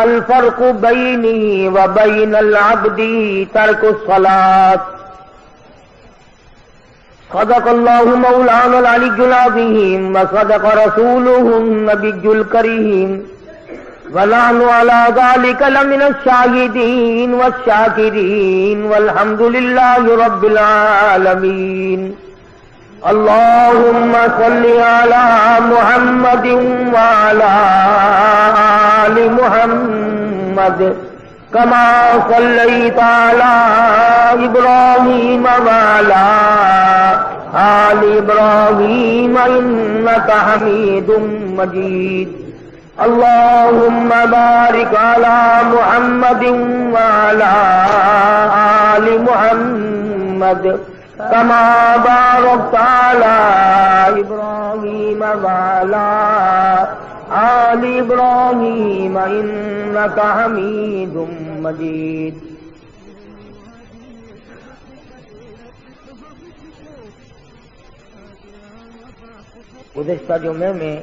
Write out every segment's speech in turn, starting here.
الفرق بینی و بین العبد ترک الصلاۃ۔ صدق اللہ مولانا العلی العظیم و صدق رسولہ النبی الکریم ونحن علی ذلک لمن الشاہدین والشاکرین والحمد للہ رب العالمین۔ اللہم صل علی محمد وعلی آل محمد کما صلیت علی ابراہیم وعلی آل ابراہیم انک حمید مجید۔ اللہم بارک علی محمد وعلی آل محمد کما بارکت علی ابراہیم وعلی آل ابراہیم انک حمید مجید۔ گزشتہ جمعے میں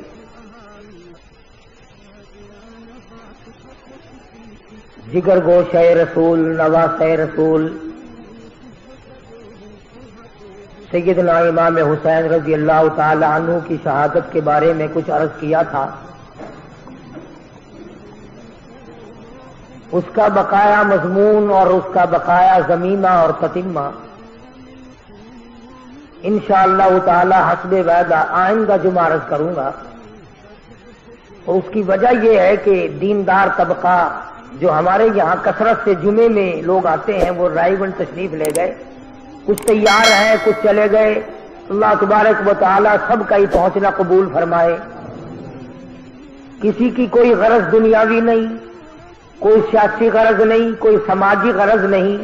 جگر گوشہ رسول نواسہ رسول سیدنا امام حسین رضی اللہ تعالی عنہ کی شہادت کے بارے میں کچھ عرض کیا تھا۔ اس کا بقایا مضمون اور اس کا بقایا ضمیمہ اور تتمہ انشاءاللہ تعالی حسب وعدہ آئندہ جمعہ عرض کروں گا۔ اور اس کی وجہ یہ ہے کہ دیندار طبقہ جو ہمارے یہاں کثرت سے جمعے میں لوگ آتے ہیں وہ رائے گنج تشریف لے گئے، کچھ تیار ہیں کچھ چلے گئے۔ اللہ تبارک و تعالی سب کا ہی پہنچنا قبول فرمائے۔ کسی کی کوئی غرض دنیاوی نہیں، کوئی سیاسی غرض نہیں، کوئی سماجی غرض نہیں۔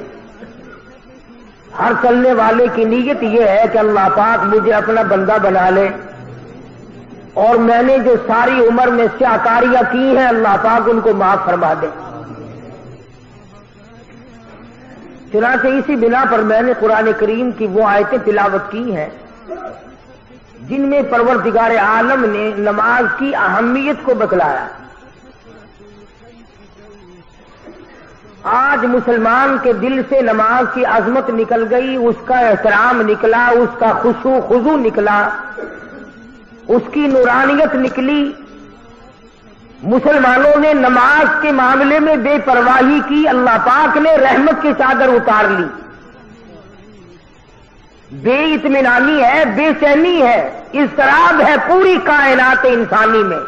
ہر چلنے والے کی نیت یہ ہے کہ اللہ پاک مجھے اپنا بندہ بنا لے، اور میں نے جو ساری عمر میں سیاکاریاں کی ہیں اللہ پاک ان کو معاف فرما دے۔ چنانچہ اسی بنا پر میں نے قرآن کریم کی وہ آیتیں تلاوت کی ہیں جن میں پروردگار عالم نے نماز کی اہمیت کو بتلایا۔ آج مسلمان کے دل سے نماز کی عظمت نکل گئی، اس کا احترام نکلا، اس کا خشوع خضوع نکلا، اس کی نورانیت نکلی۔ مسلمانوں نے نماز کے معاملے میں بے پرواہی کی، اللہ پاک نے رحمت کی چادر اتار لی۔ بے اطمینانی ہے، بے چینی ہے، اضطراب ہے پوری کائنات انسانی میں۔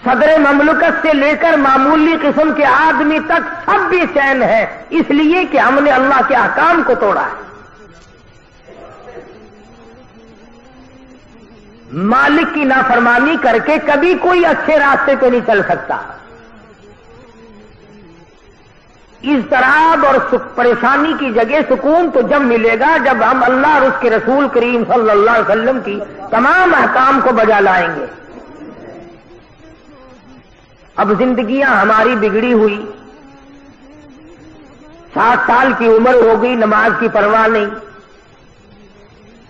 صدر مملکت سے لے کر معمولی قسم کے آدمی تک سب بے چین ہے، اس لیے کہ ہم نے اللہ کے احکام کو توڑا ہے۔ مالک کی نافرمانی کر کے کبھی کوئی اچھے راستے پہ نہیں چل سکتا۔ اضطراب اور پریشانی کی جگہ سکون تو جب ملے گا جب ہم اللہ اور اس کے رسول کریم صلی اللہ علیہ وسلم کی تمام احکام کو بجا لائیں گے۔ اب زندگیاں ہماری بگڑی ہوئی، 60 سال کی عمر ہو گئی، نماز کی پرواہ نہیں،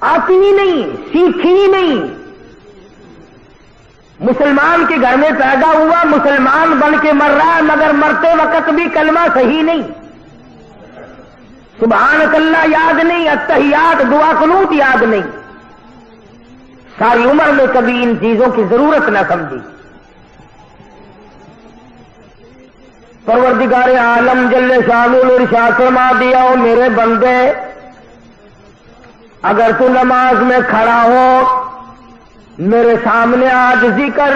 آتی ہی نہیں، سیکھی ہی نہیں۔ مسلمان کے گھر میں پیدا ہوا، مسلمان بن کے مر رہا ہے، مگر مرتے وقت بھی کلمہ صحیح نہیں، سبحانک اللہ یاد نہیں، التحیات دعا قنوت یاد نہیں۔ ساری عمر میں کبھی ان چیزوں کی ضرورت نہ سمجھی۔ پروردگار عالم جل شانہ نے ارشاد فرما دیا، او میرے بندے اگر تو نماز میں کھڑا ہو میرے سامنے عاجزی کر،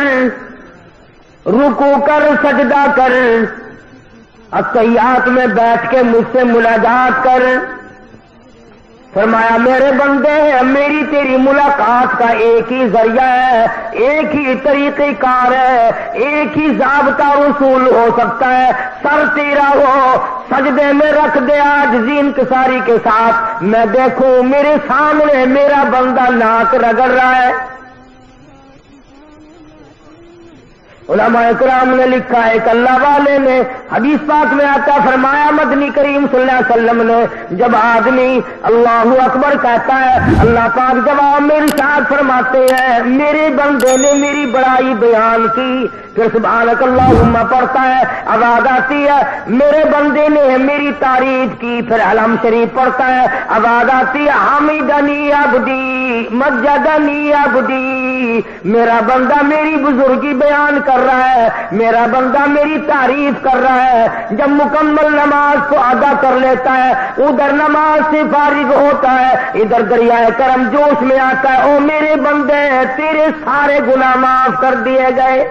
رکوع کر، سجدہ کر، التحیات میں بیٹھ کے مجھ سے مناجات کر۔ فرمایا میرے بندے میری تیری ملاقات کا ایک ہی ذریعہ ہے، ایک ہی طریقہ کار ہے، ایک ہی ضابطہ اصول ہو سکتا ہے۔ سر تیرا ہو، سجدے میں رکھ دے عاجزی انکساری کے ساتھ، میں دیکھوں میرے سامنے میرا بندہ ناک رگڑ رہا ہے۔ علماء کرام نے لکھا ہے کہ اللہ والے نے حدیث پاک میں آتا فرمایا مدنی کریم صلی اللہ علیہ وسلم نے جب آدمی اللہ اکبر کہتا ہے اللہ پاک جواب میں ارشاد فرماتے ہیں میرے بندے نے میری بڑائی بیان کی، پھر سبحانک اللہم پڑھتا ہے، آواز آتی ہے میرے بندے نے میری تعریف کی، پھر علم شریف پڑھتا ہے، آواز آتی ہے حمیدنی عبدی مجدنی عبدی، میرا بندہ میری بزرگی بیان کر رہا ہے، میرا بندہ میری تعریف کر رہا ہے۔ جب مکمل نماز کو ادا کر لیتا ہے ادھر نماز سے فارغ ہوتا ہے، ادھر دریائے کرم جوش میں آتا ہے، او میرے بندے تیرے سارے گناہ معاف کر دیے گئے۔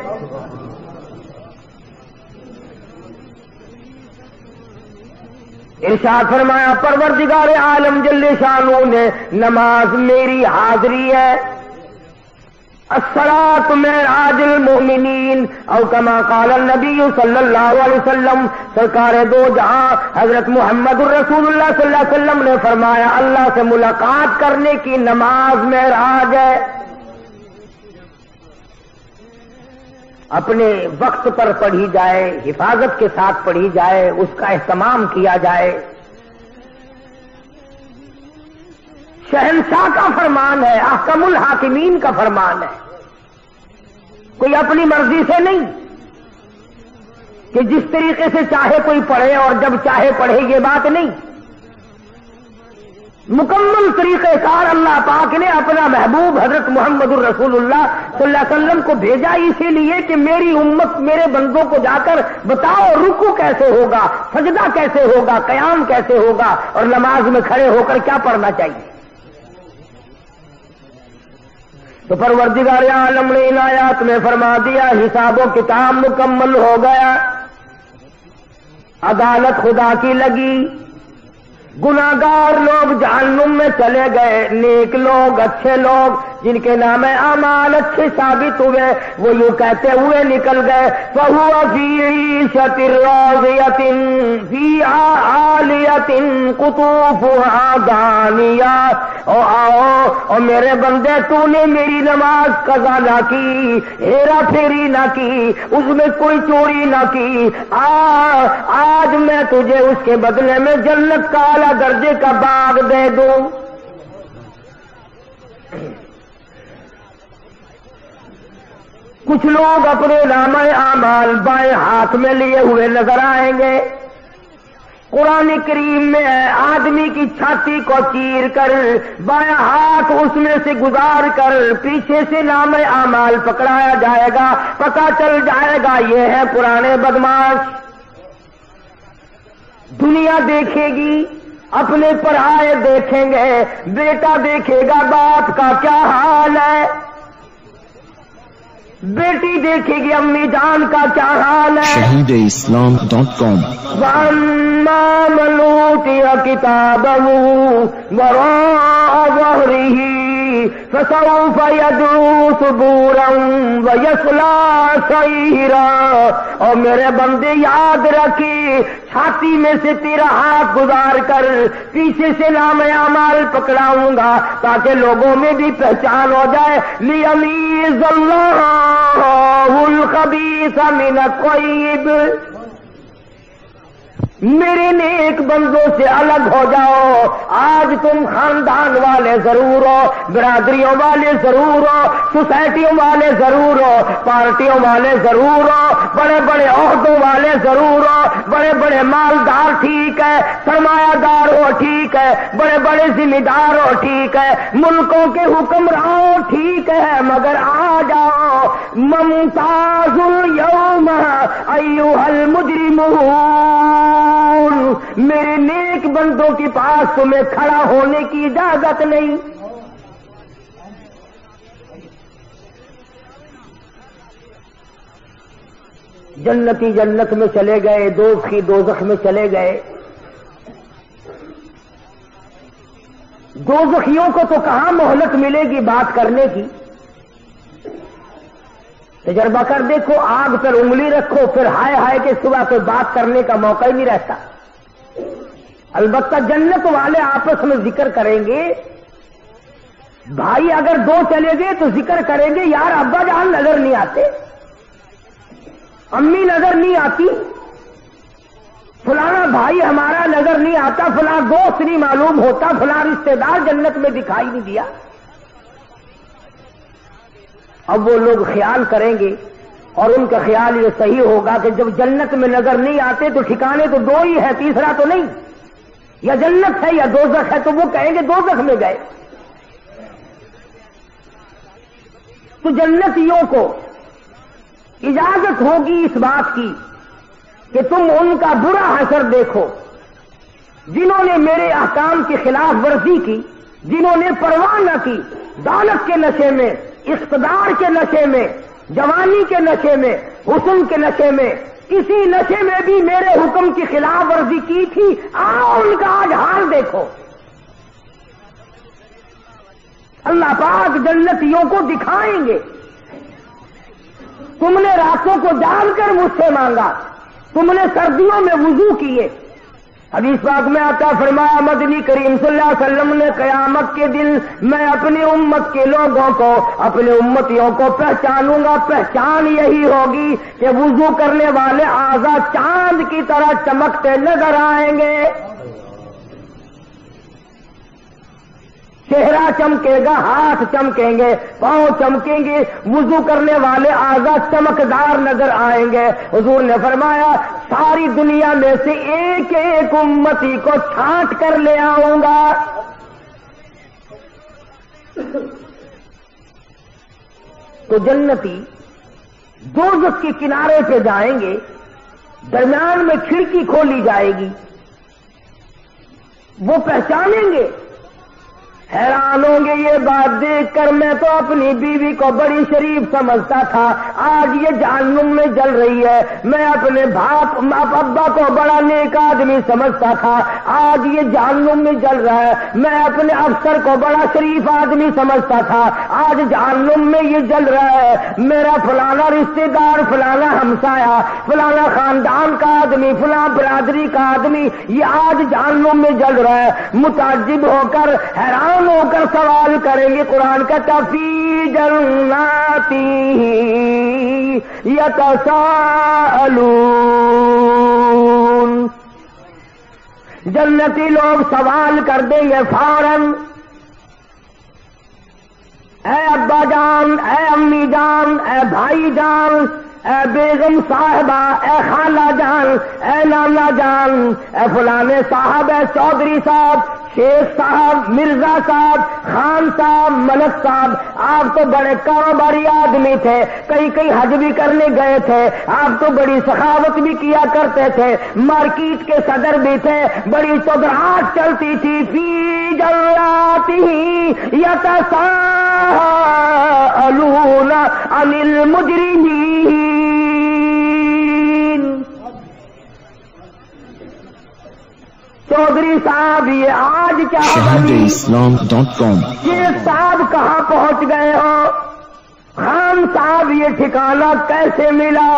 ارشاد فرمایا پروردگار عالم جل شانہ نے نماز میری حاضری ہے، الصلاۃ معراج المؤمنین، او کما قال النبی صلی اللہ علیہ وسلم، سرکار دو جہاں حضرت محمد الرسول اللہ صلی اللہ علیہ وسلم نے فرمایا اللہ سے ملاقات کرنے کی نماز معراج ہے۔ اپنے وقت پر پڑھی جائے، حفاظت کے ساتھ پڑھی جائے، اس کا اہتمام کیا جائے۔ شہنشاہ کا فرمان ہے، احکم الحاکمین کا فرمان ہے، کوئی اپنی مرضی سے نہیں کہ جس طریقے سے چاہے کوئی پڑھے اور جب چاہے پڑھے، یہ بات نہیں۔ مکمل طریقہ کار اللہ پاک نے اپنا محبوب حضرت محمد الرسول اللہ صلی اللہ علیہ وسلم کو بھیجا اسی لیے کہ میری امت میرے بندوں کو جا کر بتاؤ رکوع کیسے ہوگا، سجدہ کیسے ہوگا، قیام کیسے ہوگا، اور نماز میں کھڑے ہو کر کیا پڑھنا چاہیے۔ تو پروردگار عالم نے ان آیات میں فرما دیا حساب و کتاب مکمل ہو گیا، عدالت خدا کی لگی، گناہگار لوگ جہنم میں چلے گئے، نیک لوگ اچھے لوگ جن کے نام اعمال اچھے ثابت ہوئے وہ یوں کہتے ہوئے نکل گئے فَهُوَ فِي عِيشَةٍ رَاضِيَةٍ فِيهَا عَالِيَةٍ قُطُوفُهَا دَانِيَةٌ۔ او آؤ اور میرے بندے تو نے میری نماز قضا نہ کی، ہیرا پھیری نہ کی، اس میں کوئی چوری نہ کی، آج میں تجھے اس کے بدلے میں جنت کا اعلیٰ درجے کا باغ دے دوں۔ کچھ لوگ اپنے نامہ اعمال بائیں ہاتھ میں لیے ہوئے نظر آئیں گے۔ قرآن کریم میں ہے آدمی کی چھاتی کو چیر کر بائیں ہاتھ اس میں سے گزار کر پیچھے سے نامہ اعمال پکڑایا جائے گا، پتہ چل جائے گا یہ ہے پرانے بدماش۔ دنیا دیکھے گی، اپنے پرائے دیکھیں گے، بیٹا دیکھے گا باپ کا کیا حال ہے، بیٹی دیکھے گی امی جان کا کیا حال ہے۔ shahideislam.com وَأَمَّا مَنْ أُوتِيَ كِتَابَهُ وَرَاءَ ظَهْرِهِ فَسَوْفَ يَدْعُو ثُبُورًا وَيَصْلَىٰ سَعِيرًا۔ اور میرے بندے یاد رکھی چھاتی میں سے تیرا ہاتھ گزار کر پیچھے سے نام اعمال پکڑاؤں گا تاکہ لوگوں میں بھی پہچان ہو جائے، لِيَمِيزَ اللَّهُ الْخَبِيثَ مِنَ الطَّيِّبِ۔ میرے نیک بندوں سے الگ ہو جاؤ۔ آج تم خاندان والے ضرور ہو، برادریوں والے ضرور ہو، سوسائٹیوں والے ضرور ہو، پارٹیوں والے ضرور ہو، بڑے بڑے عہدوں والے ضرور ہو، بڑے بڑے مالدار ٹھیک ہے، سرمایہ دار ہو ٹھیک ہے، بڑے بڑے ذمہ دار ہو ٹھیک ہے، ملکوں کے حکمرانوں ٹھیک ہے، مگر آ جاؤ ممتاز اليوم ایھا المجرمون، میرے نیک بندوں کے پاس تمہیں کھڑا ہونے کی اجازت نہیں۔ جنتی جنت میں چلے گئے، دوزخی دوزخ میں چلے گئے۔ دوزخیوں کو تو کہاں مہلت ملے گی بات کرنے کی؟ تجربہ کر دیکھو، آگ پر انگلی رکھو پھر ہائے ہائے کے سوا کوئی بات کرنے کا موقع ہی نہیں رہتا۔ البتہ جنت والے آپس میں ذکر کریں گے، بھائی اگر دو چلے گئے تو ذکر کریں گے یار ابا جان نظر نہیں آتے، امی نظر نہیں آتی، فلانا بھائی ہمارا نظر نہیں آتا، فلاں دوست نہیں معلوم ہوتا، فلاں رشتے دار جنت میں دکھائی نہیں دیا. اب وہ لوگ خیال کریں گے اور ان کا خیال یہ صحیح ہوگا کہ جب جنت میں نظر نہیں آتے تو ٹھکانے تو دو ہی ہے، تیسرا تو نہیں، یا جنت ہے یا دوزخ ہے، تو وہ کہیں گے دوزخ میں گئے. تو جنتیوں کو اجازت ہوگی اس بات کی کہ تم ان کا برا حشر دیکھو جنہوں نے میرے احکام کی خلاف ورزی کی، جنہوں نے پرواہ نہ کی، دولت کے نشے میں، اقتدار کے نشے میں، جوانی کے نشے میں، حسن کے نشے میں، کسی نشے میں بھی میرے حکم کی خلاف ورزی کی تھی. آؤ ان کا آج حال دیکھو. اللہ پاک جنتیوں کو دکھائیں گے. تم نے راتوں کو جان کر مجھ سے مانگا، تم نے سردیوں میں وضو کیے. حدیث پاک میں آتا فرمایا مدنی کریم صلی اللہ علیہ وسلم نے قیامت کے دن میں اپنی امت کے لوگوں کو، اپنے امتیوں کو پہچانوں گا. پہچان یہی ہوگی کہ وضو کرنے والے اعضاء چاند کی طرح چمکتے نظر آئیں گے. چہرہ چمکے گا، ہاتھ چمکیں گے، پاؤں چمکیں گے، وضو کرنے والے اعضاء چمکدار نظر آئیں گے. حضور نے فرمایا ساری دنیا میں سے ایک ایک امتی کو چھانٹ کر لے آؤں گا. تو جنتی دوزخ کے کنارے پہ جائیں گے، درمیان میں کھڑکی کھولی جائے گی، وہ پہچانیں گے. حیران ہوں گے یہ بات دیکھ کر، میں تو اپنی بیوی کو بڑی شریف سمجھتا تھا، آج یہ جہنم میں جل رہی ہے. میں اپنے ابا کو بڑا نیک آدمی سمجھتا تھا، آج یہ جہنم میں جل رہا ہے. میں اپنے افسر کو بڑا شریف آدمی سمجھتا تھا، آج جہنم میں یہ جل رہا ہے. میرا فلانا رشتے دار، فلانا ہمسایا، فلانا خاندان کا آدمی، فلاں برادری کا آدمی یہ آج جہنم میں جل رہا ہے. متعجب ہو کر، حیران ہو کر سوال کریں گے. قرآن کا فی جنات یتساءلون، جنتی لوگ سوال کر دیں گے فوراً، اے ابا جان، اے امی جان، اے بھائی جان، اے بیگم صاحبہ، اے خالہ جان، اے نانا جان، اے فلانے صاحب، اے چودھری صاحب، شیخ صاحب، مرزا صاحب، خان صاحب، ملک صاحب، آپ تو بڑے کاروباری آدمی تھے، کئی حج بھی کرنے گئے تھے، آپ تو بڑی سخاوت بھی کیا کرتے تھے، مارکیٹ کے صدر بھی تھے، بڑی چودراہٹ چلتی تھی. فی جناتہ یتساءلون عن المجرمین. چودھری صاحب یہ آج کیا بنی؟ shahadeislam.com. شیخ صاحب کہاں پہنچ گئے ہو؟ خان صاحب یہ ٹھکانہ کیسے ملا؟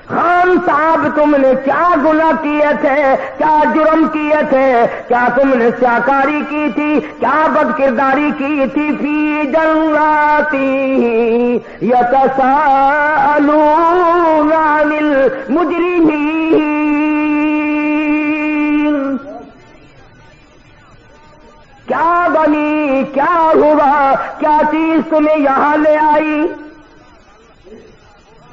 خان صاحب تم نے کیا گناہ کیے تھے، کیا جرم کیے تھے، کیا تم نے سیاکاری کی تھی، کیا بد کرداری کی تھی؟ فی جناتی یتساءلون عن المجرمین. کیا بنی، کیا ہوا، کیا چیز تمہیں یہاں لے آئی؟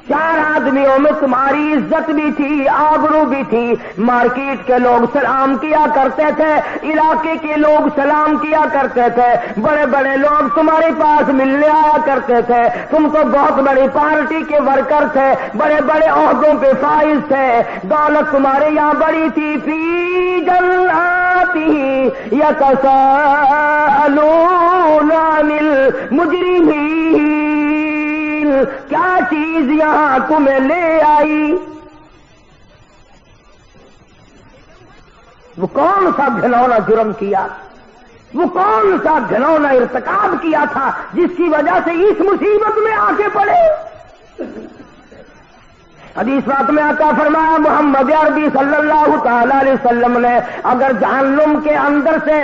چار آدمیوں میں تمہاری عزت بھی تھی، آبرو بھی تھی، مارکیٹ کے لوگ سلام کیا کرتے تھے، علاقے کے لوگ سلام کیا کرتے تھے، بڑے بڑے لوگ تمہارے پاس ملنے آیا کرتے تھے، تم تو بہت بڑی پارٹی کے ورکر تھے، بڑے بڑے عہدوں پہ فائز تھے، دولت تمہارے یہاں بڑی تھی. فی جناتہ یتساءلون عن المجرمین. کیا چیز یہاں تمہیں لے آئی؟ وہ کون سا گھنونا جرم کیا، وہ کون سا گھنونا ارتکاب کیا تھا جس کی وجہ سے اس مصیبت میں آ کے پڑے؟ حدیث پاک میں آتا فرمایا محمد عربی صلی اللہ تعالی علیہ وسلم نے اگر جہنم کے اندر سے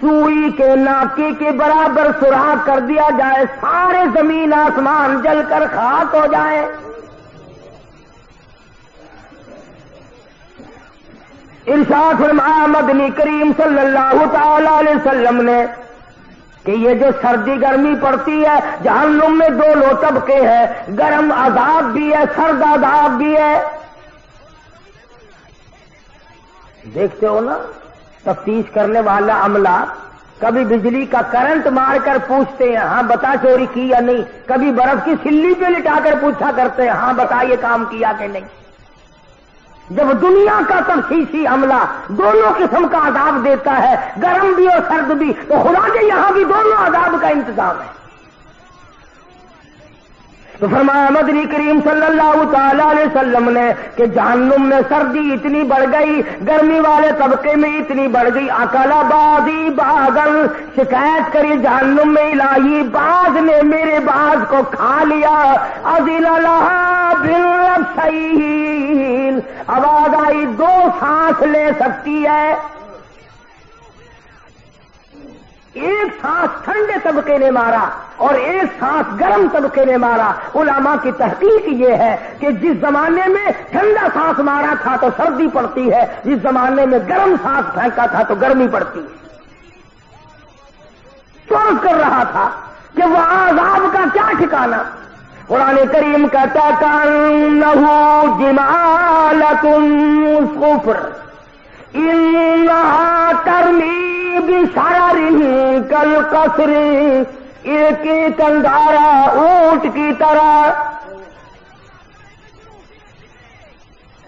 سوئی کے ناکے کے برابر سوراخ کر دیا جائے، سارے زمین آسمان جل کر خاک ہو جائے، ارشاد فرمایا مدنی کریم صلی اللہ تعالی علیہ وسلم نے کہ یہ جو سردی گرمی پڑتی ہے جہنم میں دونوں طبقے ہیں، گرم عذاب بھی ہے، سرد عذاب بھی ہے۔ دیکھتے ہو نا تفتیش کرنے والا عملہ کبھی بجلی کا کرنٹ مار کر پوچھتے ہیں ہاں بتا چوری کی یا نہیں، کبھی برف کی سلی پہ لٹا کر پوچھا کرتے ہیں ہاں بتا یہ کام کیا کہ نہیں۔ جب دنیا کا تفتیشی عملہ دونوں قسم کا عذاب دیتا ہے، گرم بھی اور سرد بھی، تو خدا کے یہاں بھی دونوں عذاب کا انتظام ہے۔ تو فرمایا مدنی کریم صلی اللہ تعالی علیہ وسلم نے کہ جہنم میں سردی اتنی بڑھ گئی، گرمی والے طبقے میں اتنی بڑھ گئی، اکلا بازی باغل، شکایت کری جہنم میں الہی باز نے میرے باز کو کھا لیا، اذن لہا بالرفسیل، آواز آئی دو سانس لے سکتی ہے، ایک سانس ٹھنڈے طبقے نے مارا اور ایک سانس گرم طبقے نے مارا۔ علماء کی تحقیق یہ ہے کہ جس زمانے میں ٹھنڈا سانس مارا تھا تو سردی پڑتی ہے، جس زمانے میں گرم سانس پھینکا تھا تو گرمی پڑتی ہے۔ سوچ کر رہا تھا کہ وہ عذاب کا کیا ٹھکانا۔ قرآن کریم کہتا کأنہ جمالۃ صفر انہا ترمی بشرر کالقصر، ایک ایک انگارہ اونٹ کی طرح،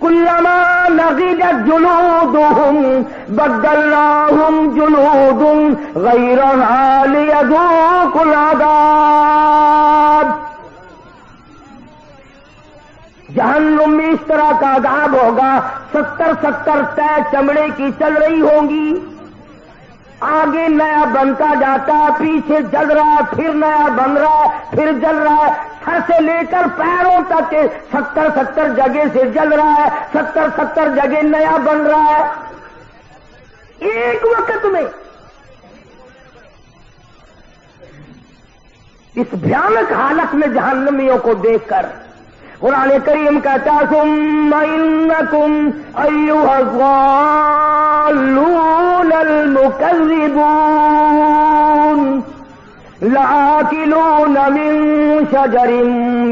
کلما نضجت جلودہم بدلناہم جلود غیرہا لیذوقوا العذاب۔ جہنم میں اس طرح کا عذاب ہوگا، 70 طے چمڑے کی چل رہی ہوں گی، آگے نیا بنتا جاتا، پیچھے جل رہا، پھر نیا بن رہا، پھر جل رہا ہے، سر سے لے کر پیروں تک 70 جگہ سے جل رہا ہے، 70 جگہ نیا بن رہا ہے ایک وقت میں۔ اس بھیانک حالت میں جہنمیوں کو دیکھ کر قرآن کریم کہتا ثم انکم ایھا الضالون المکذبون لآکلون من شجر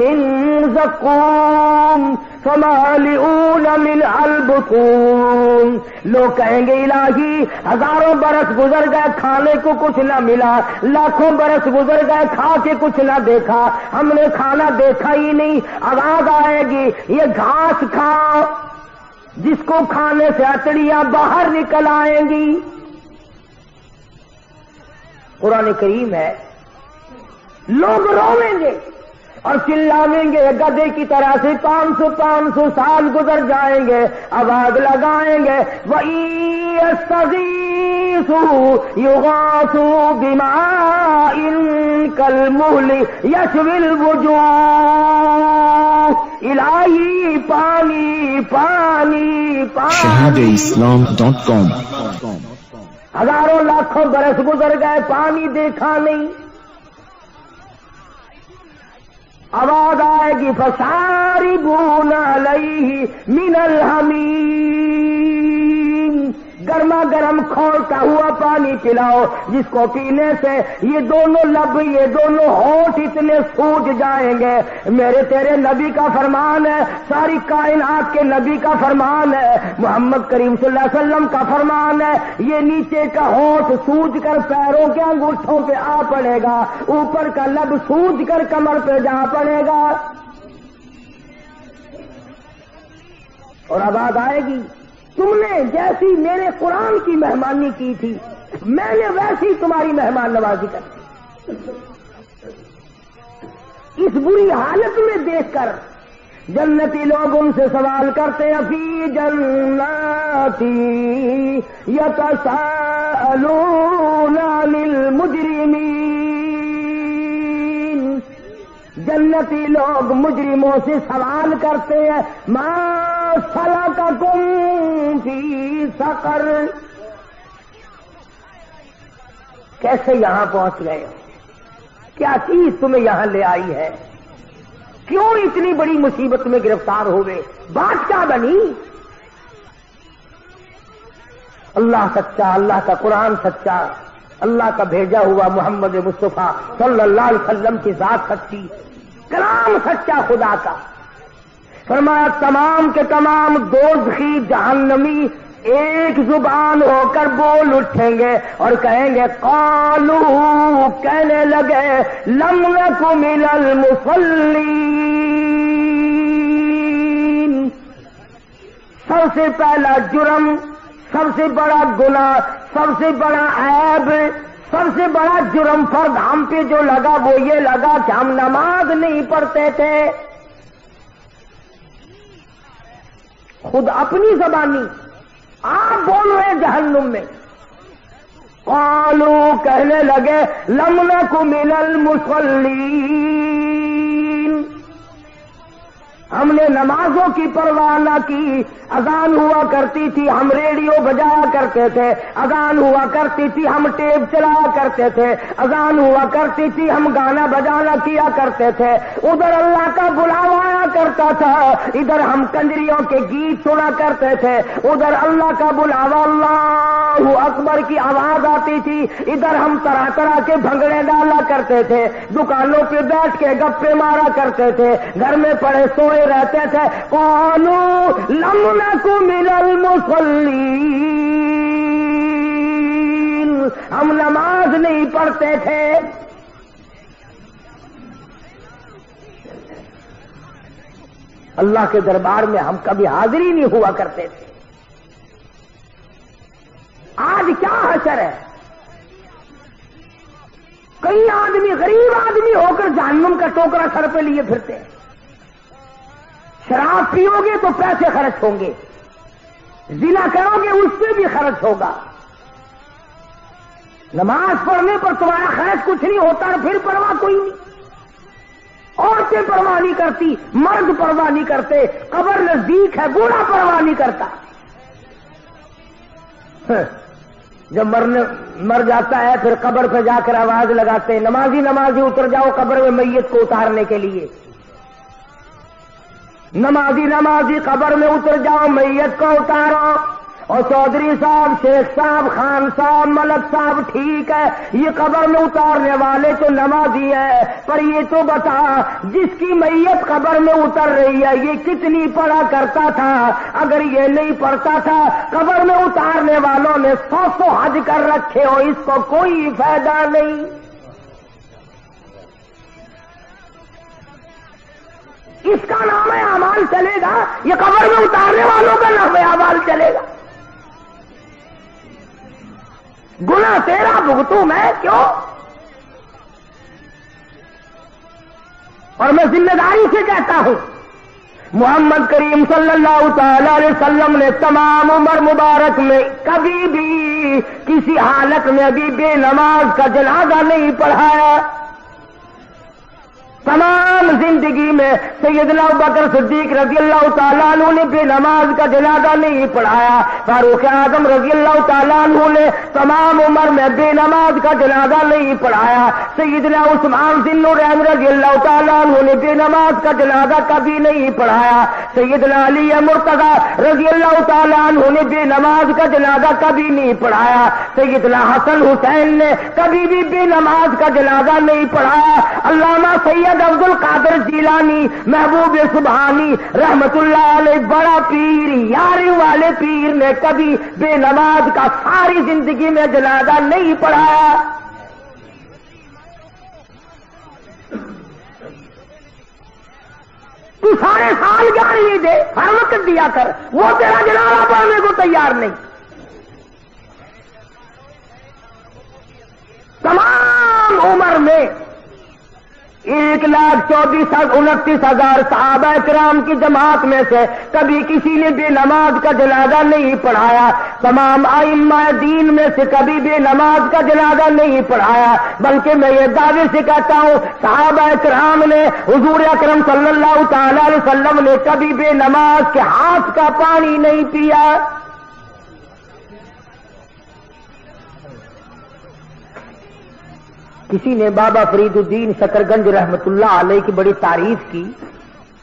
من زقوم فمالئون منها البطون۔ لوگ کہیں گے الہی ہزاروں برس گزر گئے کھانے کو کچھ نہ ملا، لاکھوں برس گزر گئے کھا کے کچھ نہ دیکھا، ہم نے کھانا دیکھا ہی نہیں۔ آواز آئے گی یہ گھاس کھاؤ، جس کو کھانے سے ہتھیلیاں باہر نکل آئیں گی۔ قرآن کریم ہے لوگ رویں گے اور چلاویں گے گدے کی طرح سے، 500 سال گزر جائیں گے، آواز لگائیں گے وَإِن يَسْتَغِيثُوا يُغَاثُوا بِمَاءٍ كَالْمُهْلِ يَشْوِي الْوُجُوهَ، الہی پانی پانی پانی۔ shahadeislam.com۔ ہزاروں لاکھوں برس گزر گئے پانی دیکھا نہیں، آواز آئے گی فشاربون علیہ من الحمیم، گرما گرم کھولتا ہوا پانی پلاؤ جس کو پینے سے یہ دونوں لب یہ دونوں ہونٹ اتنے سوج جائیں گے۔ میرے تیرے نبی کا فرمان ہے، ساری کائنات کے نبی کا فرمان ہے، محمد کریم صلی اللہ علیہ وسلم کا فرمان ہے، یہ نیچے کا ہونٹ سوج کر پیروں کے انگوٹھوں پہ آ پڑے گا، اوپر کا لب سوج کر کمر پہ جا پڑے گا، اور آواز آئے گی تم نے جیسی میرے قرآن کی مہمانی کی تھی میں نے ویسی تمہاری مہمان نوازی کر دی۔ اس بری حالت میں دیکھ کر جنتی لوگ ان سے سوال کرتے ہیں فی جناتی یتساءلون عن المجرمین، جنتی لوگ مجرموں سے سوال کرتے ہیں ما سلککم فی سقر، کیسے یہاں پہنچ گئے ہو، کیا چیز تمہیں یہاں لے آئی ہے، کیوں اتنی بڑی مصیبت میں گرفتار ہو گئے، بات کیا بنی؟ اللہ سچا، اللہ کا قرآن سچا، اللہ کا بھیجا ہوا محمد مصطفیٰ صلی اللہ علیہ وسلم کی ذات سچی، کلام سچا خدا کا۔ فرمایا تمام کے تمام دوزخی جہنمی ایک زبان ہو کر بول اٹھیں گے اور کہیں گے قالو، کہنے لگے لم نک من المصلین، سب سے پہلا جرم، سب سے بڑا گناہ، سب سے بڑا عیب، سب سے بڑا جرم فرد ہم پہ جو لگا وہ یہ لگا کہ ہم نماز نہیں پڑھتے تھے۔ خود اپنی زبانی آپ بول رہے جہنم میں، قالو کہنے لگے لم نک من المصلین، ہم نے نمازوں کی پرواہ نہ کی، اذان ہوا کرتی تھی ہم ریڈیو بجایا کرتے تھے، اذان ہوا کرتی تھی ہم ٹیپ چلایا کرتے تھے، اذان ہوا کرتی تھی ہم گانا بجانا کیا کرتے تھے، ادھر اللہ کا بلاوا آیا کرتا تھا، ادھر ہم کنجریوں کے گیت سنا کرتے تھے، ادھر اللہ کا بلاوا اللہ اکبر کی آواز آتی تھی، ادھر ہم طرح طرح کے بھنگڑے ڈالا کرتے تھے، دکانوں پہ بیٹھ کے گپے مارا کرتے تھے، گھر میں پڑے سوئے رہتے تھے۔ قالوا لم نک من المصلین، ہم نماز نہیں پڑھتے تھے۔ اللہ کے دربار میں ہم کبھی حاضر ہی نہیں ہوا کرتے تھے۔ آج کیا حشر ہے، کئی آدمی غریب آدمی ہو کر جہنم کا ٹوکرا سر پہ لیے پھرتے ہیں، شراب پیو گے تو پیسے خرچ ہوں گے، زنا کرو گے اس پہ بھی خرچ ہوگا، نماز پڑھنے پر تمہارا خرچ کچھ نہیں ہوتا، پھر پرواہ کوئی نہیں۔ عورتیں پرواہ نہیں کرتی، مرد پرواہ نہیں کرتے، قبر نزدیک ہے بوڑھا پرواہ نہیں کرتا۔ جب مر جاتا ہے پھر قبر پہ جا کر آواز لگاتے ہیں نمازی نمازی اتر جاؤ قبر میں میت کو اتارنے کے لیے، نمازی نمازی قبر میں اتر جاؤ میت کو اتارو۔ اور چودھری صاحب، شیخ صاحب، خان صاحب، ملک صاحب، ٹھیک ہے یہ قبر میں اتارنے والے تو نمازی ہے، پر یہ تو بتا جس کی میت قبر میں اتر رہی ہے یہ کتنی پڑھا کرتا تھا؟ اگر یہ نہیں پڑھتا تھا قبر میں اتارنے والوں نے 100 حج کر رکھے ہو، اس کو کوئی فائدہ نہیں۔ اس کا نام اعمال چلے گا، یہ قبر میں اتارنے والوں کا نام اعمال چلے گا؟ گناہ تیرا بھگتوں میں کیوں؟ اور میں ذمہ داری سے کہتا ہوں محمد کریم صلی اللہ تعالی علیہ وسلم نے تمام عمر مبارک میں کبھی بھی کسی حالت میں ابھی بے نماز کا جنازہ نہیں پڑھایا، تمام زندگی میں سیدنا ابوبکر صدیق رضی اللہ تعالیٰ عنہ نے بے نماز کا جنازہ نہیں پڑھایا، فاروق اعظم رضی اللہ تعالیٰ عنہ نے تمام عمر میں بے نماز کا جنازہ نہیں پڑھایا، سیدنا عثمان ذی النورین رضی اللہ تعالیٰ عنہ نے بے نماز کا جنازہ کبھی نہیں پڑھایا، سیدنا علی مرتضیٰ رضی اللہ تعالیٰ عنہ نے بے نماز کا جنازہ کبھی نہیں پڑھایا، سیدنا حسن حسین نے کبھی بھی بے نماز کا جنازہ نہیں پڑھایا، علامہ سید عبد القادر جیلانی محبوب سبحانی رحمت اللہ علیہ بڑا پیر یاری والے پیر نے کبھی بے نماز کا ساری زندگی میں جنازہ نہیں پڑھایا۔ تو سارے سال 11ویں دے، ہر وقت دیا کر، وہ تیرا جنازہ پڑھنے کو تیار نہیں۔ تمام عمر میں 1,24,29,000 صحابہ کرام کی جماعت میں سے کبھی کسی نے بے نماز کا جنازہ نہیں پڑھایا، تمام ائمہ دین میں سے کبھی بے نماز کا جنازہ نہیں پڑھایا، بلکہ میں یہ دعوے سے کہتا ہوں صحابہ کرام نے حضور اکرم صلی اللہ تعالی علیہ وسلم نے کبھی بے نماز کے ہاتھ کا پانی نہیں پیا۔ کسی نے بابا فرید الدین شکرگنج رحمت اللہ علیہ کی بڑی تعریف کی،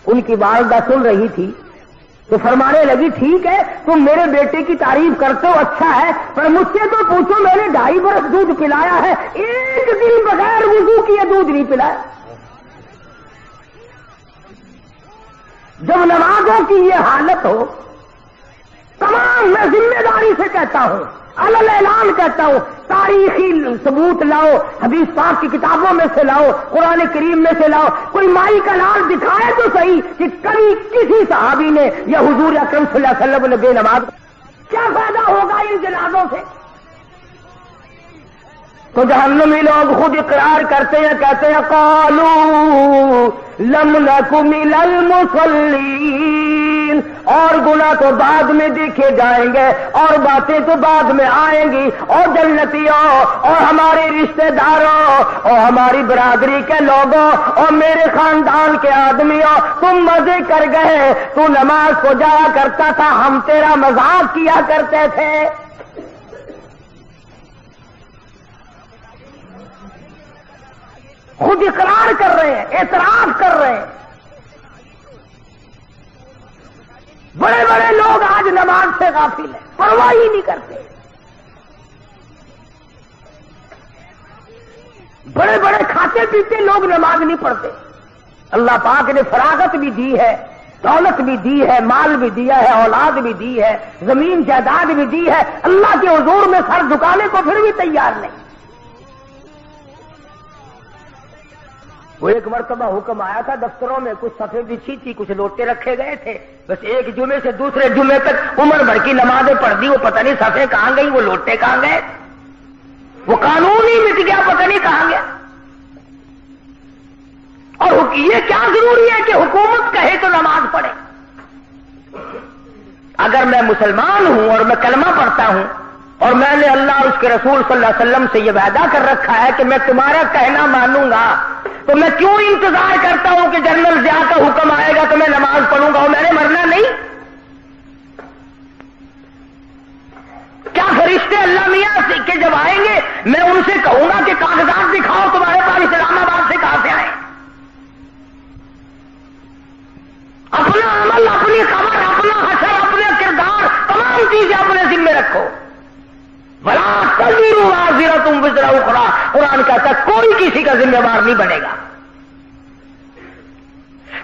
ان کی والدہ سن رہی تھی، تو فرمانے لگی ٹھیک ہے تم میرے بیٹے کی تعریف کرتے ہو اچھا ہے، پر مجھ سے تو پوچھو میں نے 2.5 برس دودھ پلایا ہے، ایک دن بغیر وضو کیے دودھ نہیں پلایا۔ جب نمازوں کی یہ حالت ہو، تمام میں ذمہ داری سے کہتا ہوں، علل اعلان کہتا ہوں، تاریخی ثبوت لاؤ، حدیث پاک کی کتابوں میں سے لاؤ، قرآن کریم میں سے لاؤ، کوئی مائی کا لال دکھائے تو صحیح کہ کبھی کسی صحابی نے یا حضور اکرم صلی اللہ علیہ وسلم نے بے نماز، کیا فائدہ ہوگا ان جنازوں سے؟ تو جہنمی لوگ خود اقرار کرتے ہیں، کہتے ہیں قالوا لم نک من المصلین، اور گناہ تو بعد میں دیکھے جائیں گے اور باتیں تو بعد میں آئیں گی، اور جنتیوں اور ہمارے رشتہ داروں اور ہماری برادری کے لوگوں اور میرے خاندان کے آدمیوں، تم مزے کر گئے، تو نماز کو جایا کرتا تھا، ہم تیرا مذاق کیا کرتے تھے۔ خود اقرار کر رہے ہیں، اعتراف کر رہے ہیں۔ بڑے بڑے لوگ آج نماز سے غافل ہیں، پرواہ ہی نہیں کرتے۔ بڑے بڑے کھاتے پیتے لوگ نماز نہیں پڑھتے۔ اللہ پاک نے فراغت بھی دی ہے، دولت بھی دی ہے، مال بھی دیا ہے، اولاد بھی دی ہے، زمین جائیداد بھی دی ہے، اللہ کے حضور میں سر جھکانے کو پھر بھی تیار نہیں۔ وہ ایک مرتبہ حکم آیا تھا دفتروں میں، کچھ صفیں بچھی تھی، کچھ لوٹے رکھے گئے تھے، بس ایک جمعے سے دوسرے جمعے تک عمر بھر کی نمازیں پڑھ دی، وہ پتہ نہیں صفیں کہاں گئی، وہ لوٹے کہاں گئے، وہ قانون ہی مٹ گیا، پتہ نہیں کہاں گیا۔ اور یہ کیا ضروری ہے کہ حکومت کہے تو نماز پڑھے؟ اگر میں مسلمان ہوں اور میں کلمہ پڑھتا ہوں اور میں نے اللہ اور اس کے رسول صلی اللہ علیہ وسلم سے یہ وعدہ کر رکھا ہے کہ میں تمہارا کہنا مانوں گا، تو میں کیوں انتظار کرتا ہوں کہ جنرل ضیاء کا حکم آئے گا تو میں نماز پڑھوں گا اور میں نے مرنا نہیں؟ کیا فرشتے اللہ میاں کے جب آئیں گے میں ان سے کہوں گا کہ کاغذات دکھاؤ تمہارے پاس اسلام آباد سے کہاں سے آئے؟ اپنا عمل، اپنی خبر، اپنا حشر، اپنے کردار، تمام چیزیں اپنے ذمے رکھو۔ بلا تزر وازرۃ وزر اخری، قرآن کہتا ہے کوئی کسی کا ذمہ دار نہیں بنے گا۔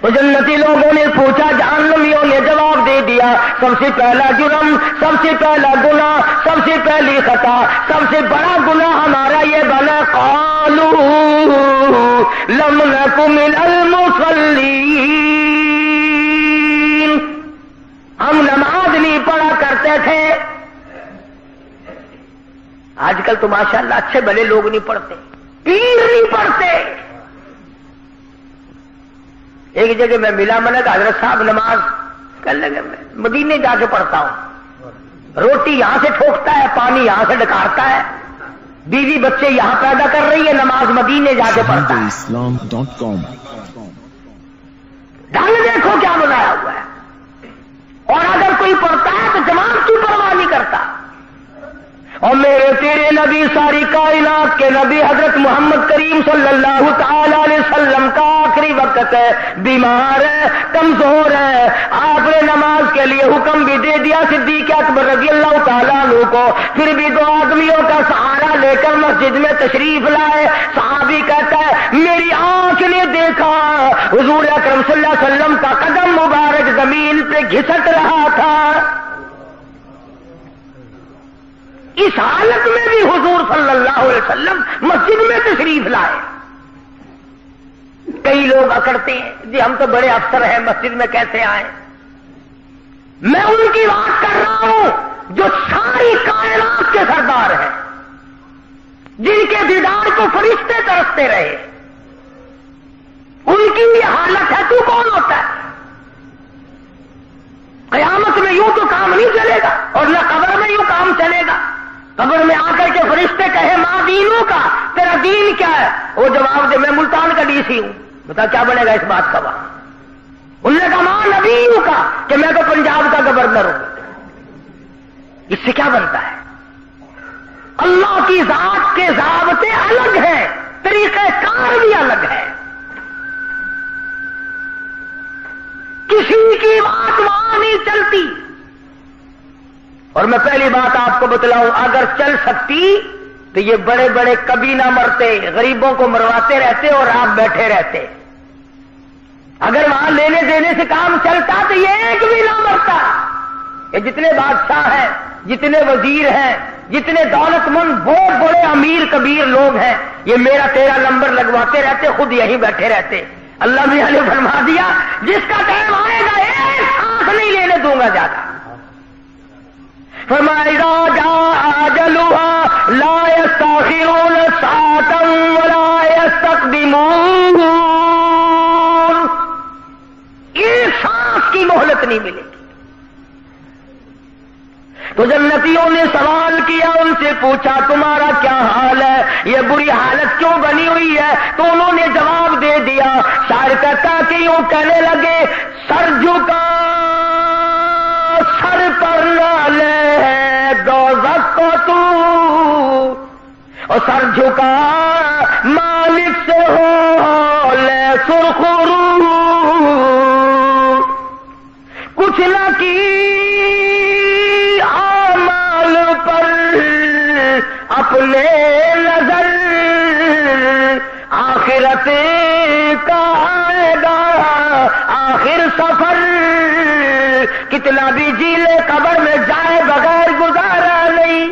تو جنتی لوگوں نے پوچھا، جہنمیوں نے جواب دے دیا، سب سے پہلا جرم، سب سے پہلا گناہ، سب سے پہلی خطا، سب سے بڑا گناہ ہمارا یہ بنا، قالوا لم نک من المصلین، ہم نماز نہیں پڑھا کرتے تھے۔ آج کل تو ماشاءاللہ اچھے بھلے لوگ نہیں پڑھتے، پیر نہیں پڑھتے۔ ایک جگہ میں ملا، میں نے کہا حضرت صاحب نماز کر لگے، میں مدینے جا کے پڑھتا ہوں، روٹی یہاں سے ٹھوکتا ہے، پانی یہاں سے ڈکارتا ہے، بیوی بچے یہاں پیدا کر رہی ہے، نماز مدینے جا کے پڑھتا ہے۔ islam.com ڈھنگ دیکھو کیا بنایا ہوا ہے۔ اور اگر کوئی پڑھتا ہے تو جماعت کی پرواہ نہیں کرتا۔ اور میرے تیرے نبی، ساری کائنات کے نبی حضرت محمد کریم صلی اللہ تعالی علیہ وسلم کا آخری وقت ہے، بیمار ہے، کمزور ہے، آپ نے نماز کے لیے حکم بھی دے دیا صدیق اکبر رضی اللہ تعالیٰ عنہ کو، پھر بھی 2 آدمیوں کا سہارا لے کر مسجد میں تشریف لائے۔ صحابی کہتا ہے میری آنکھ نے دیکھا حضور اکرم صلی اللہ علیہ وسلم کا قدم مبارک زمین پہ گھسٹ رہا تھا۔ اس حالت میں بھی حضور صلی اللہ علیہ وسلم مسجد میں تشریف لائے۔ کئی لوگ اکڑتے ہیں جی ہم تو بڑے افسر ہیں، مسجد میں کیسے آئے؟ میں ان کی بات کر رہا ہوں جو ساری کائنات کے سردار ہیں، جن کے دیدار کو فرشتے ترستے رہے، ان کی یہ حالت ہے، تو کون ہوتا ہے؟ قیامت میں یوں تو کام نہیں چلے گا، اور نہ قبر میں یوں کام چلے گا۔ قبر میں آ کر کے فرشتے کہے ماں دینوں کا، تیرا دین کیا ہے؟ وہ جواب دے میں ملتان کا ڈی سی ہوں، بتا کیا بنے گا اس بات کا وہاں؟ انہوں نے کہا ماں نبیوں کا، کہ میں تو پنجاب کا گورنر ہوں۔ اس سے کیا بنتا ہے؟ اللہ کی ذات کے ضابطے الگ ہیں، طریقہ کار بھی الگ ہے۔ کسی کی بات وہاں نہیں چلتی. اور میں پہلی بات آپ کو بتلاؤں، اگر چل سکتی تو یہ بڑے بڑے کبھی نہ مرتے، غریبوں کو مرواتے رہتے اور آپ بیٹھے رہتے. اگر وہاں لینے دینے سے کام چلتا تو یہ ایک بھی نہ مرتا. یہ جتنے بادشاہ ہیں، جتنے وزیر ہیں، جتنے دولت مند بہت بڑے امیر کبیر لوگ ہیں، یہ میرا تیرا نمبر لگواتے رہتے، خود یہیں بیٹھے رہتے. اللہ بھی نے فرما دیا جس کا ٹائم آئے گا ایک سانس نہیں لینے دوں گا زیادہ. فرمایا جاء اجلها لا يستأخرون ساعة ولا يستقدمون. ایک سانس کی مہلت نہیں ملے گی. تو جنتیوں نے سوال کیا، ان سے پوچھا تمہارا کیا حال ہے، یہ بری حالت کیوں بنی ہوئی ہے؟ تو انہوں نے جواب دے دیا. شاعر کہتا کہ یوں کہنے لگے، سر جھکا سر پر نہ لے دوزخ کو تو، اور سر جھکا مالک سے ہو لے سرخرو. کچھ نہ کی اعمال پر اپنے نظر، آخرت کا آئے گا آخر سفر. کتنا بھی جی لے قبر میں جائے بغیر گزارا نہیں.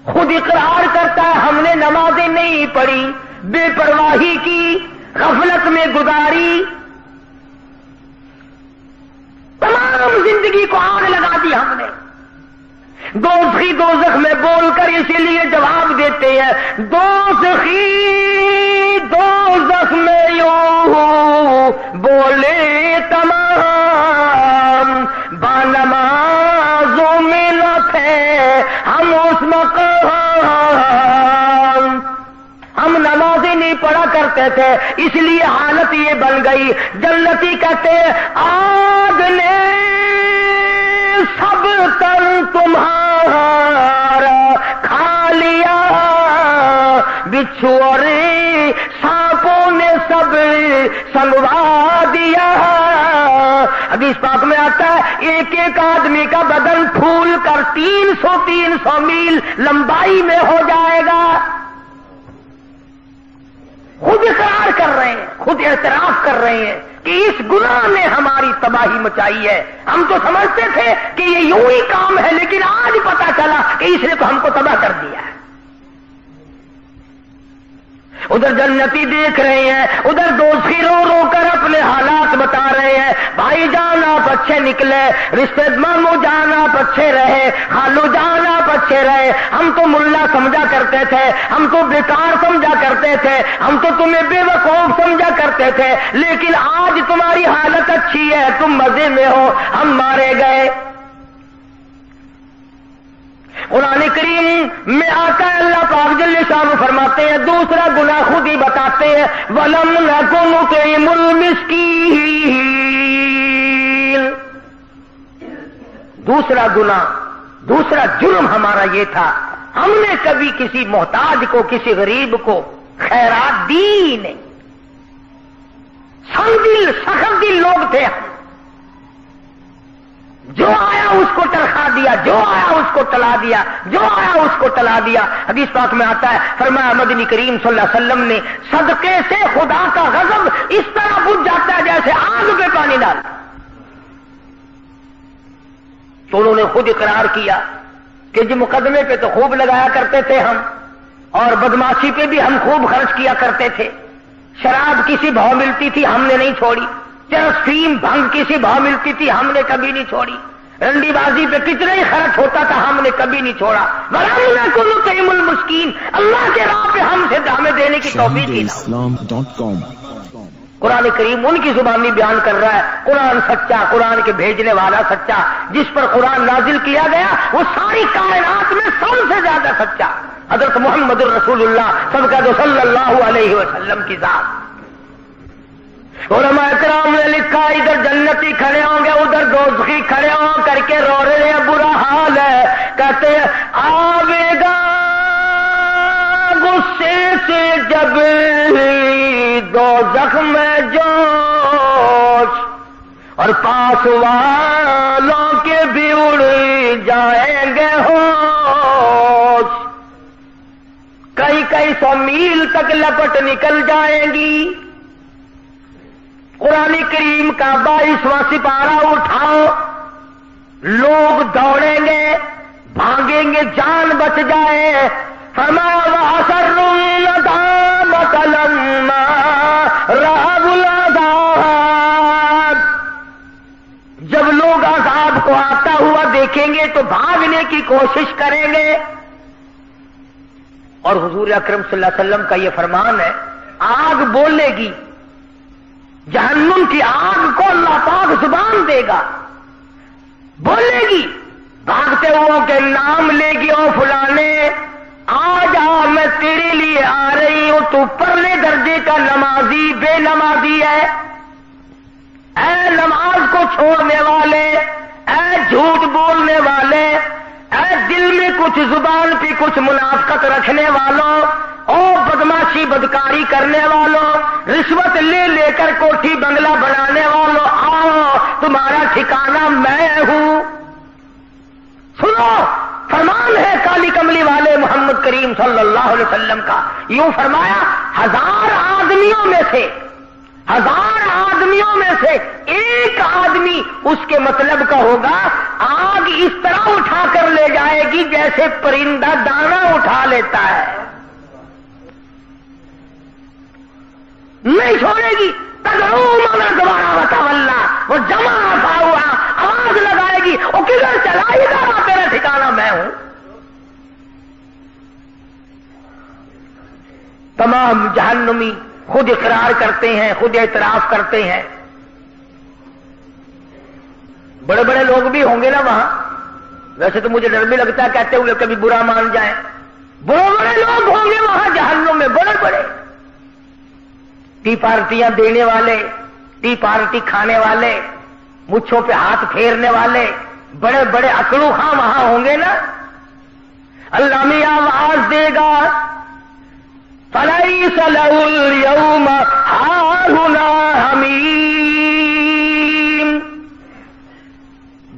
خود اقرار کرتا ہے ہم نے نمازیں نہیں پڑھی، بے پرواہی کی، غفلت میں گزاری، تمام زندگی کو آگ لگا دی ہم نے. دوزخی دوزخ میں بول کر اسی لیے جواب دیتے ہیں، دوزخی دوزخ میں یوں بولے تمام، بانمازوں میں نہ تھے ہم اس مقام. ہم نمازیں نہیں پڑھا کرتے تھے اس لیے حالت یہ بن گئی. جنتی کہتے آگ نے سب تن تمہارا کھا لیا، بچھو اور سانپوں نے سب سنگوا دیا. حدیث پاک میں آتا ہے ایک ایک آدمی کا بدن پھول کر 300 میل لمبائی میں ہو جائے گا. خود اقرار کر رہے ہیں، خود اعتراف کر رہے ہیں کہ اس گناہ نے ہماری تباہی مچائی ہے. ہم تو سمجھتے تھے کہ یہ یوں ہی کام ہے، لیکن آج پتا چلا کہ اس نے تو ہم کو تباہ کر دیا ہے. ادھر جنتی دیکھ رہے ہیں، ادھر دوزخی رو رو کر اپنے حالات بتا رہے ہیں. بھائی جان آپ اچھے نکلے، رشتے ماموں جان آپ اچھے رہے، خالو جان آپ اچھے رہے. ہم تو ملا سمجھا کرتے تھے، ہم تو بیکار سمجھا کرتے تھے، ہم تو تمہیں بے وقوف سمجھا کرتے تھے، لیکن آج تمہاری حالت اچھی ہے، تم مزے میں ہو، ہم مارے گئے. قرآن کریم میں آتا ہے اللہ پاک جل شانہ فرماتے ہیں دوسرا گناہ خود ہی بتاتے ہیں، وَلَمْ نَكُ نُطْعِمُ الْمِسْكِينَ. دوسرا گناہ، دوسرا جرم ہمارا یہ تھا، ہم نے کبھی کسی محتاج کو، کسی غریب کو خیرات دی نہیں. سخت دل لوگ تھے ہم، جو آیا اس کو ترخا دیا، جو آیا اس کو ٹلا دیا، جو آیا اس کو ٹلا دیا. حدیث پاک میں آتا ہے فرمایا مدنی کریم صلی اللہ علیہ وسلم نے صدقے سے خدا کا غضب اس طرح بجھ جاتا ہے جیسے آگ پہ پانی ڈال. تو انہوں نے خود اقرار کیا کہ جی مقدمے پہ تو خوب لگایا کرتے تھے ہم، اور بدماشی پہ بھی ہم خوب خرچ کیا کرتے تھے. شراب کسی بھاؤ ملتی تھی ہم نے نہیں چھوڑی، افیم بھنگ کسی بھاؤ ملتی تھی ہم نے کبھی نہیں چھوڑی، رنڈی بازی پہ کتنا ہی خرچ ہوتا تھا ہم نے کبھی نہیں چھوڑا. وَلَمْ نَكُ نُطْعِمُ الْمِسْكِينَ. اللہ کے راہ پہ ہمیں دینے کی توفیق دی نہ. قرآن کریم ان کی زبانی بیان کر رہا ہے، قرآن سچا، قرآن کے بھیجنے والا سچا، جس پر قرآن نازل کیا گیا وہ ساری کائنات میں سب سے زیادہ سچا حضرت محمد الرسول اللہ سب کا جو صلی اللہ علیہ وسلم کی ذات. علماء کرام نے لکھا ادھر جنتی کھڑے ہوں گے، ادھر دوزخی کھڑے ہوں کر کے رو رہے ہیں، برا حال ہے. کہتے ہیں آوے گا غصے سے جب دوزخ میں جوش، اور اور پاس والوں کے بھی اڑ جائیں گے ہوش، کئی سو میل تک لپٹ نکل جائیں گی۔ قرآن کریم کا 22واں سپارہ اٹھاؤ، لوگ دوڑیں گے، بھاگیں گے، جان بچ جائے۔ فما وَأَسَرُّوا النَّدَامَةَ لَمَّا رَأَوُا الْعَذَابَ، جب لوگ عذاب کو آتا ہوا دیکھیں گے تو بھاگنے کی کوشش کریں گے۔ اور حضور اکرم صلی اللہ علیہ وسلم کا یہ فرمان ہے، آگ بولے گی، جہنم کی آگ کو اللہ پاک زبان دے گا، بولے گی، بھاگتے ہوا کے نام لے گی، او فلانے آ جا، میں تیرے لیے آ رہی ہوں، تو پرلے درجے کا نمازی بے نمازی ہے، اے نماز کو چھوڑنے والے، اے جھوٹ بولنے والے، اے دل میں کچھ زبان پہ کچھ منافقت رکھنے والوں، او بدماشی بدکاری کرنے والوں، رشوت لے لے کر کوٹھی بنگلہ بنانے والوں، آؤ تمہارا ٹھکانہ میں ہوں۔ سنو، فرمان ہے کالی کملی والے محمد کریم صلی اللہ علیہ وسلم کا، یوں فرمایا، 1000 آدمیوں میں سے ایک آدمی اس کے مطلب کا ہوگا، آگ اس طرح اٹھا کر لے جائے گی جیسے پرندہ دانا اٹھا لیتا ہے، نہیں چھوڑے گی۔ تدعو من ادبر وتولی، وہ جمع ہوا آواز لگائے گی، وہ کدھر چلا، ادھر تیرا ٹھکانہ میں ہوں۔ تمام جہنمی خود اقرار کرتے ہیں، خود اعتراف کرتے ہیں۔ بڑے بڑے لوگ بھی ہوں گے نا وہاں، ویسے تو مجھے ڈر بھی لگتا ہے کہتے ہوئے کبھی برا مان جائیں، بڑے بڑے لوگ ہوں گے وہاں جہنم میں، بڑے بڑے ٹی پارٹیاں دینے والے، ٹی پارٹی کھانے والے، مچھوں پہ ہاتھ پھیرنے والے، بڑے بڑے اکڑو خاں وہاں ہوں گے نا۔ اللہ میں آواز دے گا، فَلَيْسَ لَهُ الْيَوْمَ هَاهُنَا حَمِيمٌ،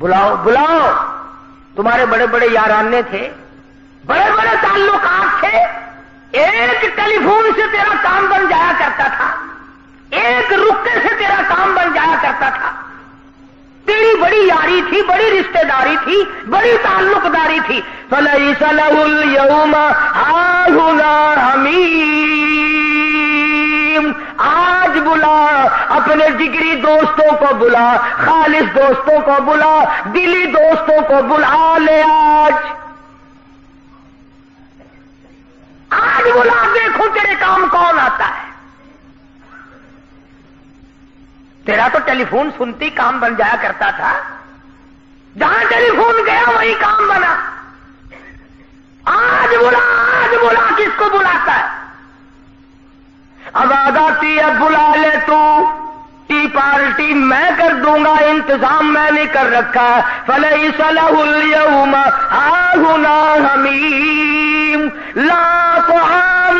بلاؤ بلاؤ، تمہارے بڑے بڑے یارانے تھے، بڑے بڑے تعلقات تھے، ایک ٹیلی فون سے تیرا کام بن جایا کرتا تھا، ایک رکے سے تیرا کام بن جایا کرتا تھا، تیری بڑی یاری تھی، بڑی رشتہ داری تھی، بڑی تعلق داری تھی۔ فَلَيْسَ لَهُ الْيَوْمَ هَاهُنَا حَمِيمٌ، آج بلا اپنے جگری دوستوں کو، بلا خالص دوستوں کو، بلا دلی دوستوں کو، بلا لے آج بلا، دیکھو تیرے کام کون آتا ہے۔ تیرا تو ٹیلی فون سنتی کام بن جایا کرتا تھا، جہاں ٹیلی فون گیا وہی کام بنا۔ آج بلا کس کو بلاتا ہے؟ اب آتی ہے، بلا لے تو، ٹی پارٹی میں کر دوں گا، انتظام میں نے کر رکھا ہے۔ فَلَيْسَ لَهُ الْيَوْمَ هَاهُنَا حَمِيمٌ لَا طَعَامٌ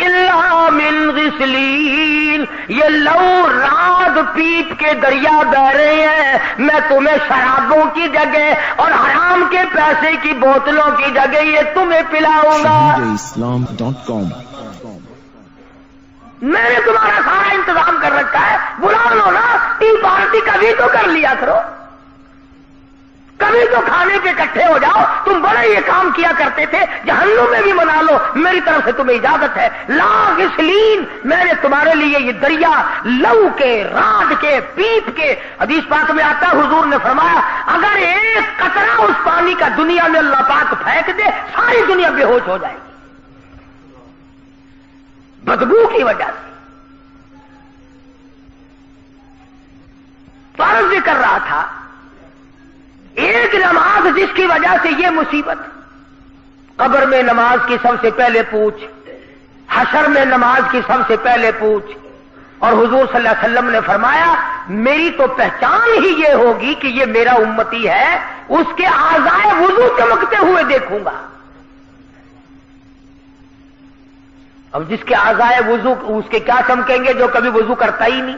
إِلَّا مِنْ غِسْلِينٍ، یہ لو رات پیپ کے دریا بہ رہے ہیں، میں تمہیں شرابوں کی جگہ اور حرام کے پیسے کی بوتلوں کی جگہ یہ تمہیں پلاؤں گا۔ shahideislam.com میں نے تمہارا سارا انتظام کر رکھا ہے، بلا لو نا، ٹی پارٹی کبھی تو کر لیا کرو، کبھی تو کھانے پہ اکٹھے ہو جاؤ، تم بڑے یہ کام کیا کرتے تھے، جہنم میں بھی منا لو، میری طرف سے تمہیں اجازت ہے۔ لا غسلین، میں نے تمہارے لیے یہ دریا لو کے، رات کے، پیپ کے، حدیث پاک میں آتا ہے حضور نے فرمایا اگر ایک قطرہ اس پانی کا دنیا میں اللہ پاک پھینک دے، ساری دنیا بے ہوش ہو جائے گی بدبو کی وجہ سے۔ تو عرض کر رہا تھا، ایک نماز جس کی وجہ سے یہ مصیبت، قبر میں نماز کی سب سے پہلے پوچھ، حشر میں نماز کی سب سے پہلے پوچھ، اور حضور صلی اللہ علیہ وسلم نے فرمایا میری تو پہچان ہی یہ ہوگی کہ یہ میرا امتی ہے، اس کے اعضائے وضو چمکتے ہوئے دیکھوں گا۔ اب جس کے اعضائے وضو اس کے کیا چمکیں گے جو کبھی وضو کرتا ہی نہیں،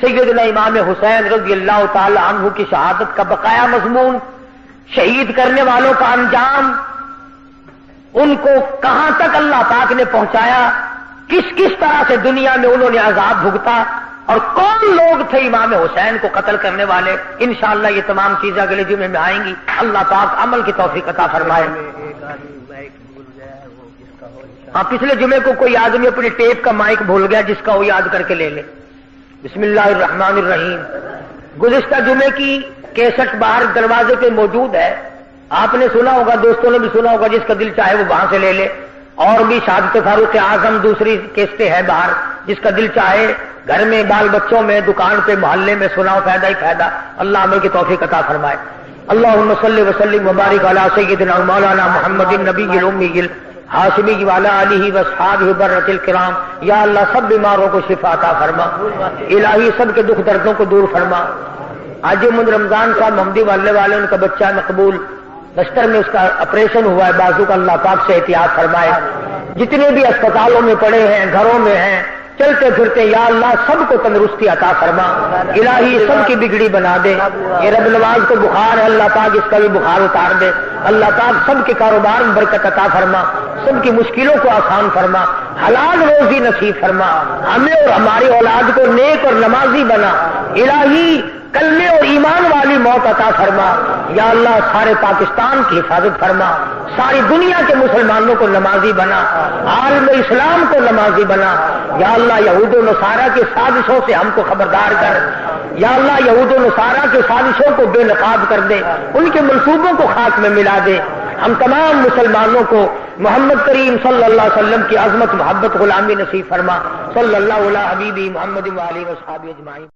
سیدنا امام حسین رضی اللہ تعالی عنہ کی شہادت کا بقایا مضمون، شہید کرنے والوں کا انجام، ان کو کہاں تک اللہ پاک نے پہنچایا، کس کس طرح سے دنیا میں انہوں نے عذاب بھگتا، اور کون لوگ تھے امام حسین کو قتل کرنے والے، انشاءاللہ یہ تمام چیزیں اگلے جمعے میں آئیں گی۔ اللہ پاک عمل کی توفیق عطا فرمائے۔ ہاں، پچھلے جمعے کو کوئی آدمی اپنی ٹیپ کا مائک بھول گیا، جس کا وہ یاد کر کے لے لے۔ بسم اللہ الرحمن الرحیم۔ گزشتہ جمعے کی کیسٹ باہر دروازے پہ موجود ہے، آپ نے سنا ہوگا، دوستوں نے بھی سنا ہوگا، جس کا دل چاہے وہ وہاں سے لے لے۔ اور بھی شہادت فاروق اعظم دوسری کیسٹیں ہیں باہر، جس کا دل چاہے گھر میں، بال بچوں میں، دکان پہ، محلے میں سناؤ، فائدہ ہی فائدہ۔ اللہ عمل کی توفیق عطا فرمائے۔ اللہم صلی وسلم وبارک علی سیدنا مولانا محمد النبی الامی ہاشمی وعلی آلہ واصحابہ برۃ الکرام۔ یا اللہ سب بیماروں کو شفا عطا فرما، الہی سب کے دکھ دردوں کو دور فرما۔ آج من رمضان صاحب محمدی والے ان کا بچہ مقبول بستر میں، اس کا آپریشن ہوا ہے بازو کا، اللہ پاک سے احتیاط فرمائے۔ جتنے بھی اسپتالوں میں پڑے ہیں، گھروں میں ہیں، چلتے پھرتے، یا اللہ سب کو تندرستی عطا فرما، الہی سب کی بگڑی بنا دے۔ یہ رب نواز کو بخار ہے، اللہ پاک اس کا بھی بخار اتار دے۔ اللہ پاک سب کے کاروبار میں برکت عطا فرما، سب کی مشکلوں کو آسان فرما، حلال روزی نصیب فرما، ہمیں اور ہماری اولاد کو نیک اور نمازی بنا، الہی کلمے اور ایمان والی موت عطا فرما۔ یا اللہ سارے پاکستان کی حفاظت فرما، ساری دنیا کے مسلمانوں کو نمازی بنا، عالم اسلام کو نمازی بنا۔ یا اللہ یہود و نصارہ کی سازشوں سے ہم کو خبردار کر، یا اللہ یہود و نصارہ کی سازشوں کو بے نقاب کر دے، ان کے منصوبوں کو خاک میں ملا دے۔ ہم تمام مسلمانوں کو محمد کریم صلی اللہ علیہ وسلم کی عظمت، محبت، غلامی نصیب فرما۔ صلی اللہ علیہ حبیبی محمد وآلہ وصحبہ اجمعین۔